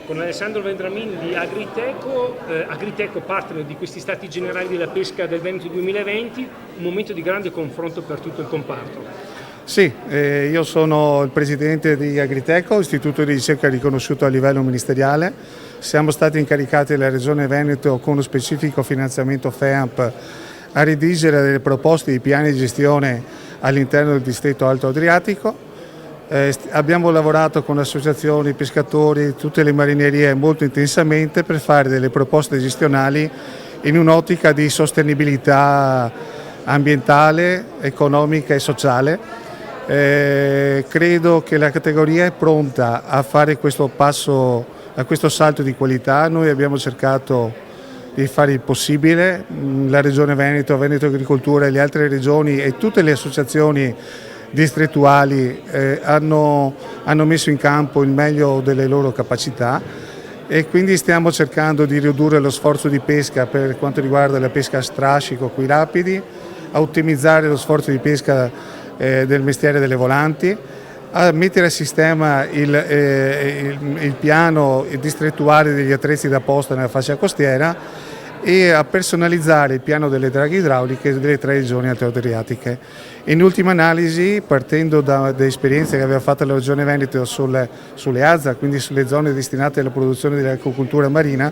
con Alessandro Vendramin di Agriteco, Agriteco partner di questi Stati Generali della Pesca del Veneto 2020, un momento di grande confronto per tutto il comparto. Sì, io sono il presidente di Agriteco, istituto di ricerca riconosciuto a livello ministeriale. Siamo stati incaricati dalla Regione Veneto con uno specifico finanziamento FEAMP a redigere delle proposte di piani di gestione all'interno del distretto Alto Adriatico. Abbiamo lavorato con associazioni, pescatori, tutte le marinerie molto intensamente per fare delle proposte gestionali in un'ottica di sostenibilità ambientale, economica e sociale. Credo che la categoria è pronta a fare questo passo, a questo salto di qualità. Noi abbiamo cercato di fare il possibile, la Regione Veneto, Veneto Agricoltura e le altre regioni e tutte le associazioni distrettuali hanno messo in campo il meglio delle loro capacità e quindi stiamo cercando di ridurre lo sforzo di pesca per quanto riguarda la pesca a strascico qui rapidi, a ottimizzare lo sforzo di pesca del mestiere delle volanti, a mettere a sistema il piano distrettuale degli attrezzi da posta nella fascia costiera e a personalizzare il piano delle draghe idrauliche delle 3 regioni altoadriatiche. In ultima analisi, partendo da esperienze che aveva fatto la Regione Veneto sulle AZA, quindi sulle zone destinate alla produzione dell'acquacoltura marina,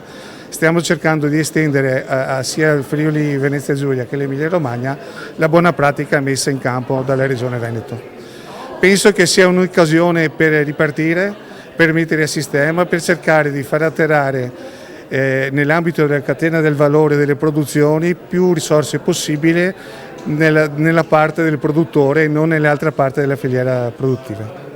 stiamo cercando di estendere sia al Friuli Venezia Giulia che all'Emilia Romagna la buona pratica messa in campo dalla Regione Veneto. Penso che sia un'occasione per ripartire, per mettere a sistema, per cercare di far atterrare nell'ambito della catena del valore delle produzioni più risorse possibile nella parte del produttore e non nell'altra parte della filiera produttiva.